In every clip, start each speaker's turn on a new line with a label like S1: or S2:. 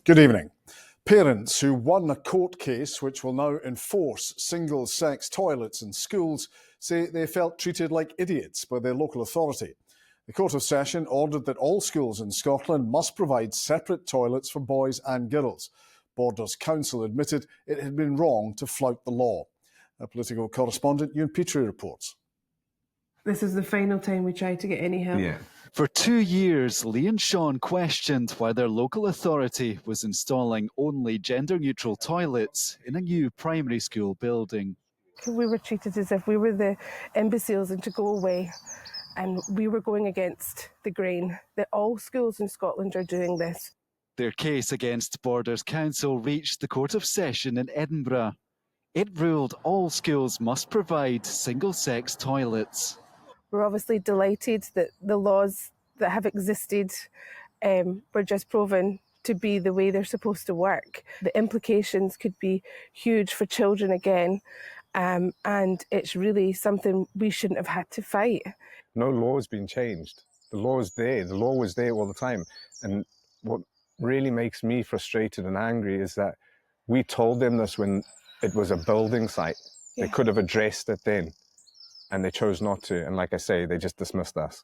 S1: Good evening. Parents who won a court case which will now enforce single-sex toilets in schools say they felt treated like idiots by their local authority. The Court of Session ordered that all schools in Scotland must provide separate toilets for boys and girls. Borders Council admitted it had been wrong to flout the law. Our political correspondent Leigh and Sean reports.
S2: This is the final time we tried to get any help.
S3: Yeah. For 2 years, Leigh and Sean questioned why their local authority was installing only gender-neutral toilets in a new primary school building.
S2: We were treated as if we were the imbeciles and to go away, and we were going against the grain, that all schools in Scotland are doing this.
S3: Their case against Borders Council reached the Court of Session in Edinburgh. It ruled all schools must provide single-sex toilets.
S2: We're obviously delighted that the laws that have existed were just proven to be the way they're supposed to work. The implications could be huge for children again, and it's really something we shouldn't have had to fight.
S4: No law has been changed. The law is there. The law was there all the time. And what really makes me frustrated and angry is that we told them this when it was a building site. Yeah. They could have addressed it then, and they chose not to. And like I say, they just dismissed us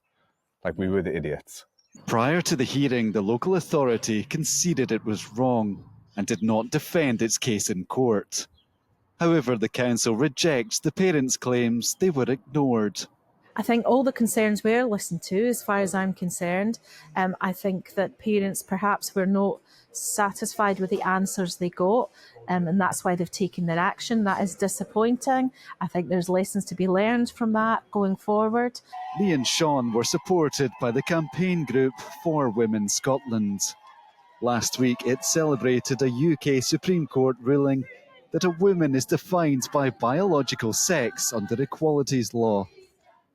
S4: like we were the idiots.
S3: Prior to the hearing, the local authority conceded it was wrong and did not defend its case in court. However, the council rejects the parents' claims they were ignored.
S5: I think all the concerns were listened to, as far as I'm concerned. I think that parents perhaps were not satisfied with the answers they got, and that's why they've taken their action. That is disappointing. I think there's lessons to be learned from that going forward.
S3: Leigh and Sean were supported by the campaign group For Women Scotland. Last week, it celebrated a UK Supreme Court ruling that a woman is defined by biological sex under equalities law.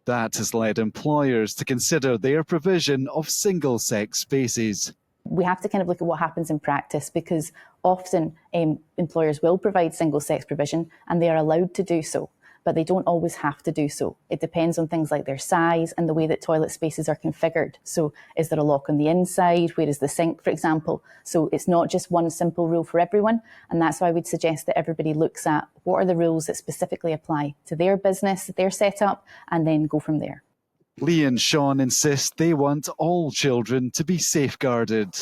S3: That has led employers to consider their provision of single-sex spaces.
S6: We have to kind of look at what happens in practice, because often employers will provide single-sex provision and they are allowed to do so, but they don't always have to do so. It depends on things like their size and the way that toilet spaces are configured. So is there a lock on the inside? Where is the sink, for example? So it's not just one simple rule for everyone, and that's why I would suggest that everybody looks at what are the rules that specifically apply to their business, their setup, and then go from there.
S3: Leigh and Sean insist they want all children to be safeguarded.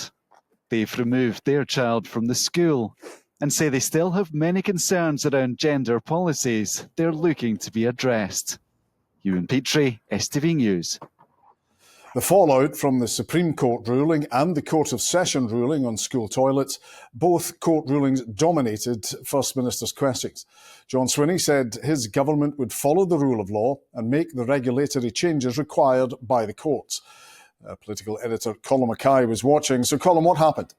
S3: They've removed their child from the school and say they still have many concerns around gender policies they're looking to be addressed. Leigh and Sean, STV News.
S1: The fallout from the Supreme Court ruling and the Court of Session ruling on school toilets, both court rulings dominated First Minister's questions. John Swinney said his government would follow the rule of law and make the regulatory changes required by the courts. Political editor Colin Mackay was watching. So, Colin, what happened?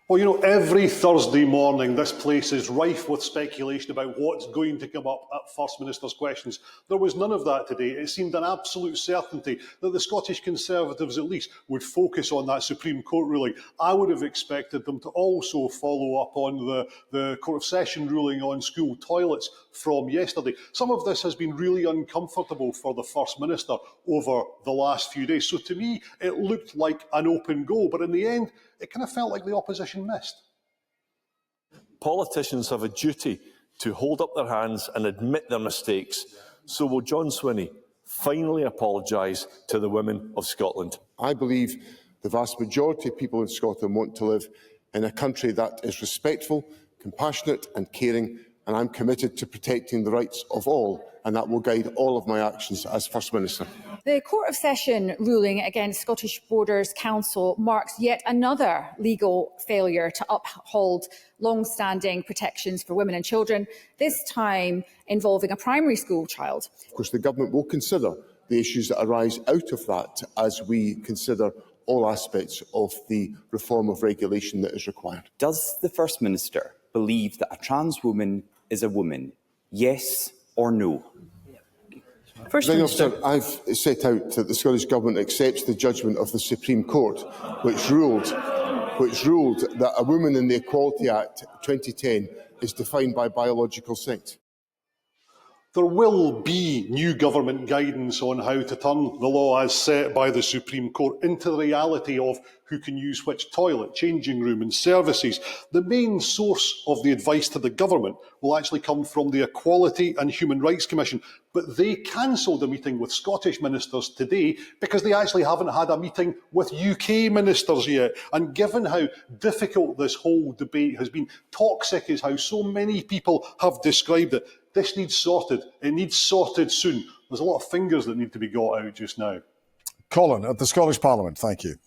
S7: Well, you know, every Thursday morning this place is rife with speculation about what's going to come up at First Minister's questions. There was none of that today. It seemed an absolute certainty that the Scottish Conservatives at least would focus on that Supreme Court ruling. I would have expected them to also follow up on the Court of Session ruling on school toilets from yesterday. Some of this has been really uncomfortable for the First Minister over the last few days. So to me, it looked like an open goal, but in the end, it kind of felt like the opposition missed.
S8: Politicians have a duty to hold up their hands and admit their mistakes. So will John Swinney finally apologise to the women of Scotland?
S9: I believe the vast majority of people in Scotland want to live in a country that is respectful, compassionate and caring, and I'm committed to protecting the rights of all, and that will guide all of my actions as First Minister.
S10: The Court of Session ruling against Scottish Borders Council marks yet another legal failure to uphold long-standing protections for women and children, this time involving a primary school child.
S9: Of course, the Government will consider the issues that arise out of that as we consider all aspects of the reform of regulation that is required.
S11: Does the First Minister believe that a trans woman is a woman? Yes or no?
S9: First Minister, I've set out that the Scottish Government accepts the judgment of the Supreme Court, which ruled that a woman in the Equality Act 2010 is defined by biological sex.
S7: There will be new government guidance on how to turn the law as set by the Supreme Court into the reality of who can use which toilet, changing room and services. The main source of the advice to the government will actually come from the Equality and Human Rights Commission, but they cancelled a meeting with Scottish ministers today because they actually haven't had a meeting with UK ministers yet. And given how difficult this whole debate has been, toxic is how so many people have described it. This needs sorted. It needs sorted soon. There's a lot of fingers that need to be got out just now.
S1: Colin, at the Scottish Parliament, thank you.